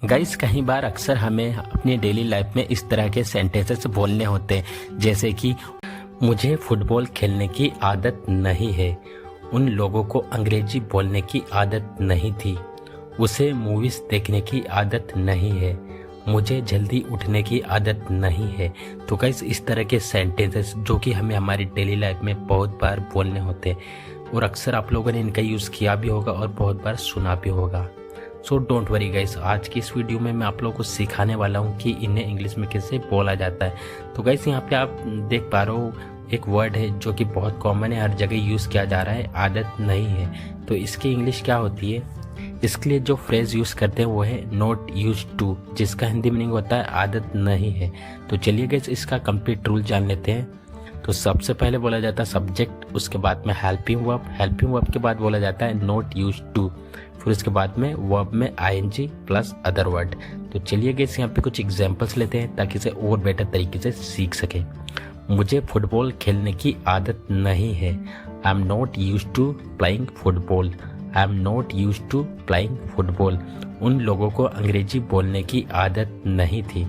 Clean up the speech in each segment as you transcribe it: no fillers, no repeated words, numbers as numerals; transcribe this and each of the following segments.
Guys कई बार अक्सर हमें अपनी डेली लाइफ में इस तरह के सेंटेंसेस बोलने होते हैं, जैसे कि मुझे फुटबॉल खेलने की आदत नहीं है, उन लोगों को अंग्रेजी बोलने की आदत नहीं थी, उसे मूवीज़ देखने की आदत नहीं है, मुझे जल्दी उठने की आदत नहीं है। तो गाइस इस तरह के सेंटेंसेस जो कि हमें हमारी डेली लाइफ में बहुत बार बोलने होते हैं और अक्सर आप लोगों ने इनका यूज़ किया भी होगा और बहुत बार सुना भी होगा। सो डोंट वरी गाइस, आज की इस वीडियो में मैं आप लोगों को सिखाने वाला हूँ कि इन्हें इंग्लिश में कैसे बोला जाता है। तो गाइस यहाँ पे आप देख पा रहे हो एक वर्ड है जो कि बहुत कॉमन है, हर जगह यूज़ किया जा रहा है, आदत नहीं है। तो इसकी इंग्लिश क्या होती है? इसके लिए जो फ्रेज यूज़ करते हैं वो है नॉट यूज टू, जिसका हिंदी मीनिंग होता है आदत नहीं है। तो चलिए गाइस इसका कंप्लीट रूल जान लेते हैं। तो सबसे पहले बोला जाता है सब्जेक्ट, उसके बाद में हेल्पिंग वर्ब के बाद बोला जाता है नॉट यूज टू, फिर उसके बाद में वर्ब में आईएनजी प्लस अदर वर्ड। तो चलिए गाइस यहाँ पे कुछ एग्जांपल्स लेते हैं ताकि इसे और बेटर तरीके से सीख सके। मुझे फुटबॉल खेलने की आदत नहीं है, I am not use to playing football, I am not use to playing football. उन लोगों को अंग्रेजी बोलने की आदत नहीं थी।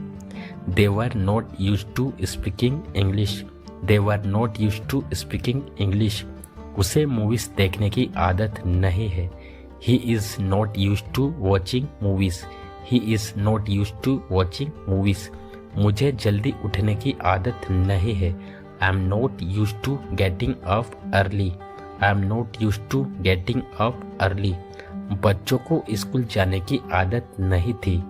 They were not use to speaking English, they were not use to speaking English. उसे मूवीज देखने की आदत नहीं है। He is not use to watching movies, he is not use to watching movies. मुझे जल्दी उठने की आदत नहीं है। I am not use to getting up early, I am not use to getting up early. बच्चों को स्कूल जाने की आदत नहीं थी।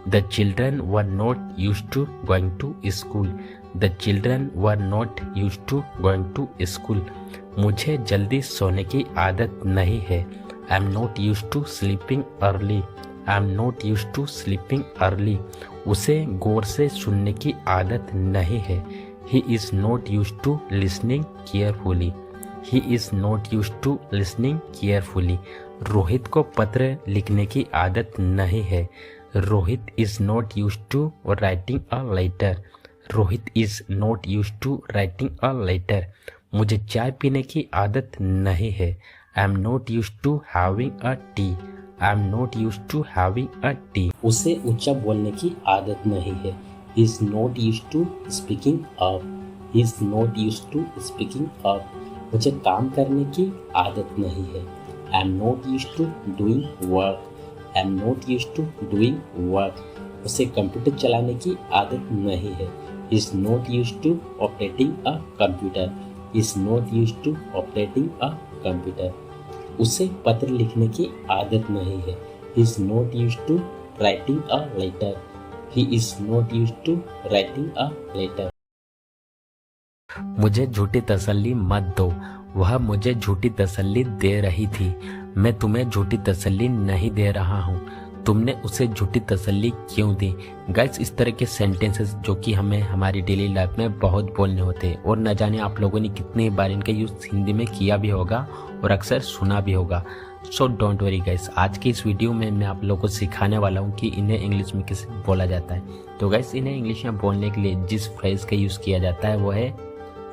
The children were not use to going to school, the children were not use to going to school. मुझे जल्दी सोने की आदत नहीं है। I am not use to sleeping early, I am not use to sleeping early. उसे गौर से सुनने की आदत नहीं है। He is not use to listening carefully, he is not use to listening carefully. Rohit को पत्र लिखने की आदत नहीं है। Rohit is not use to writing a letter, Rohit is not use to writing a letter. मुझे चाय पीने की आदत नहीं है। I am not use to having a tea, I am not use to having a tea. उसे ऊंचा बोलने की आदत नहीं है। He is not use to speaking up, he is not use to speaking up. मुझे काम करने की आदत नहीं है। I am not use to doing work, I am not use to doing work. उसे कंप्यूटर चलाने की आदत नहीं है। He is not use to operating a computer, he is not use to operating a computer. उसे पत्र लिखने की आदत नहीं है। He is not use to writing a letter, he is not use to writing a letter. मुझे झूठी तसल्ली मत दो, वह मुझे झूठी तसल्ली दे रही थी। मैं तुम्हें झूठी तसल्ली नहीं दे रहा हूँ, तुमने उसे झूठी तसल्ली क्यों दी? गाइस इस तरह के सेंटेंसेस जो कि हमें हमारी डेली लाइफ में बहुत बोलने होते हैं और न जाने आप लोगों ने कितनी बार इनका यूज़ हिंदी में किया भी होगा और अक्सर सुना भी होगा। सो डोंट वरी गाइस, आज की इस वीडियो में मैं आप लोगों को सिखाने वाला हूँ कि इन्हें इंग्लिश में कैसे बोला जाता है। तो गाइस इन्हें इंग्लिश में बोलने के लिए जिस फ्रेज का यूज़ किया जाता है वो है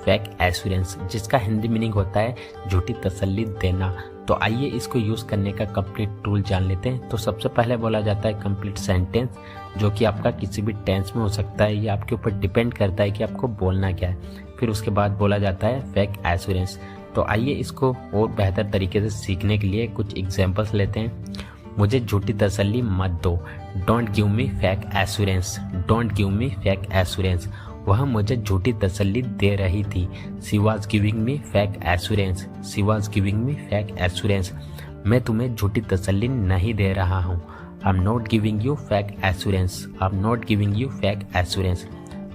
फेक एश्योरेंस, जिसका हिंदी मीनिंग होता है झूठी तसल्ली देना। तो आइए इसको यूज़ करने का कंप्लीट रूल जान लेते हैं। तो सबसे पहले बोला जाता है कंप्लीट सेंटेंस, जो कि आपका किसी भी टेंस में हो सकता है, ये आपके ऊपर डिपेंड करता है कि आपको बोलना क्या है। फिर उसके बाद बोला जाता है फेक एश्योरेंस। तो आइए इसको और बेहतर तरीके से सीखने के लिए कुछ एग्जाम्पल्स लेते हैं। मुझे झूठी तसल्ली मत दो, don't give me fake assurance, don't give me fake assurance. वह मुझे झूठी तसल्ली दे रही थी। She was giving me fake assurance, she was giving me fake assurance. मैं तुम्हें झूठी तसल्ली नहीं दे रहा हूँ। I am not giving you fake assurance, I am not giving you fake assurance.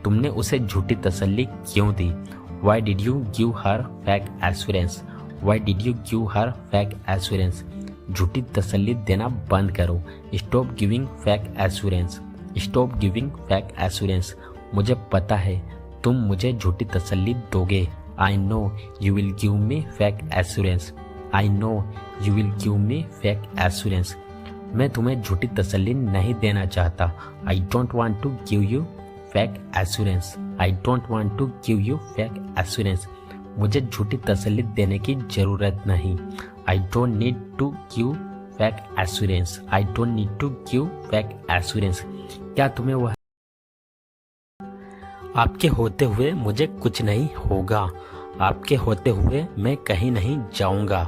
तुमने उसे झूठी तसल्ली क्यों दी? Why did you give her fake assurance, why did you give her fake assurance. झूठी तसल्ली देना बंद करो। Stop giving fake assurance, stop giving fake assurance. मुझे पता है तुम मुझे झूठी तसल्ली दोगे। I know you will give me fake assurance, I know you will give me fake assurance. मैं तुम्हें झूठी तसल्ली नहीं देना चाहता। I don't want to give you fake assurance, I don't want to give you fake assurance. मुझे झूठी तसल्ली देने की जरूरत नहीं। I don't need to give fake assurance. I don't need to give fake assurance. क्या तुम्हें वह आपके होते हुए मुझे कुछ नहीं होगा। आपके होते हुए मैं कहीं नहीं जाऊंगा।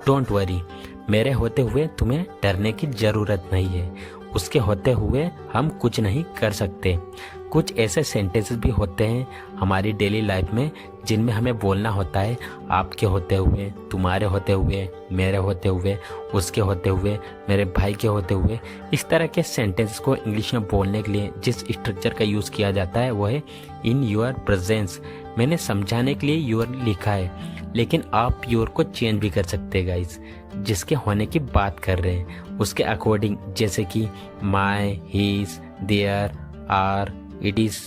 Don't worry. मेरे होते हुए तुम्हें डरने की ज़रूरत नहीं है। उसके होते हुए हम कुछ नहीं कर सकते। कुछ ऐसे सेंटेंसेस भी होते हैं हमारी डेली लाइफ में जिनमें हमें बोलना होता है आपके होते हुए, तुम्हारे होते हुए, मेरे होते हुए, उसके होते हुए, मेरे भाई के होते हुए। इस तरह के सेंटेंस को इंग्लिश में बोलने के लिए जिस स्ट्रक्चर का यूज़ किया जाता है वो है इन योर प्रेजेंस। मैंने समझाने के लिए योर लिखा है, लेकिन आप योर को चेंज भी कर सकते हैं गाइस। जिसके होने की बात कर रहे हैं उसके अकॉर्डिंग, जैसे कि my, his, there, are, it is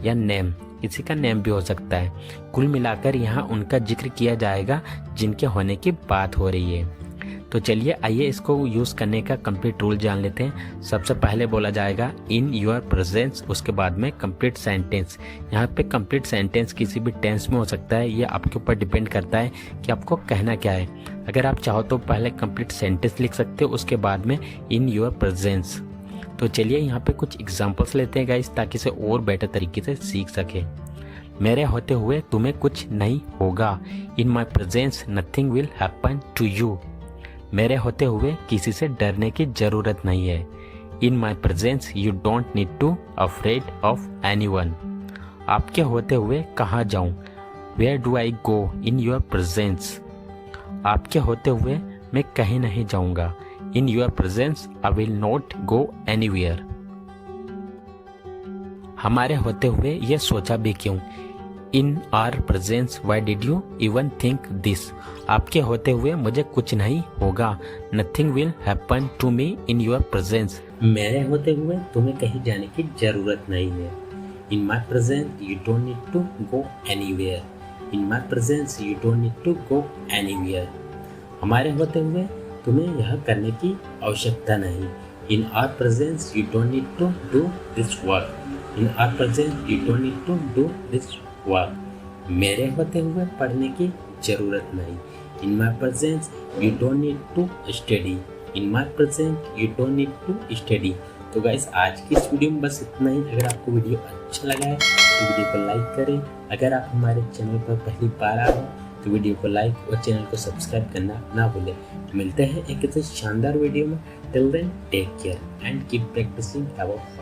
या नेम। किसी का नेम भी हो सकता है। कुल मिलाकर यहाँ उनका जिक्र किया जाएगा जिनके होने की बात हो रही है। तो चलिए आइए इसको यूज़ करने का कंप्लीट रूल जान लेते हैं। सबसे पहले बोला जाएगा इन योर प्रेजेंस, उसके बाद में कंप्लीट सेंटेंस। यहाँ पे कंप्लीट सेंटेंस किसी भी टेंस में हो सकता है, ये आपके ऊपर डिपेंड करता है कि आपको कहना क्या है। अगर आप चाहो तो पहले कंप्लीट सेंटेंस लिख सकते हो, उसके बाद में इन योर प्रेजेंस। तो चलिए यहाँ पे कुछ एग्जाम्पल्स लेते हैं गाइस, ताकि इसे और बेटर तरीके से सीख सके। मेरे होते हुए तुम्हें कुछ नहीं होगा। In my presence nothing will happen to you. मेरे होते हुए किसी से डरने की जरूरत नहीं है। In my presence you don't need to afraid of anyone. आपके होते हुए कहाँ जाऊँ? Where do I go in your presence. आपके होते हुए मैं कहीं नहीं जाऊँगा। In your presence I will not go anywhere. हमारे होते हुए ये सोचा भी क्यों? In our presence why did you even think this. आपके होते हुए मुझे कुछ नहीं होगा। Nothing will happen to me in your presence. मेरे होते हुए तुम्हें कहीं जाने की जरूरत नहीं है। In my presence you don't need to go anywhere. In my presence you don't need to go anywhere. हमारे होते हुए तुम्हें यह करने की आवश्यकता नहीं। In our presence you don't need to do this work. In our presence you don't need to do this work. मेरे होते हुए पढ़ने की जरूरत नहीं। In my presence you don't need to study. In my presence you don't need to study. तो guys आज की इस वीडियो में बस इतना ही। अगर आपको वीडियो अच्छा लगा है तो वीडियो को लाइक करें। अगर आप हमारे चैनल पर पहली बार आए हो तो वीडियो को लाइक और चैनल को सब्सक्राइब करना ना भूलें। मिलते हैं एक ऐसे शानदार वीडियो में। Till then take care and keep practicing about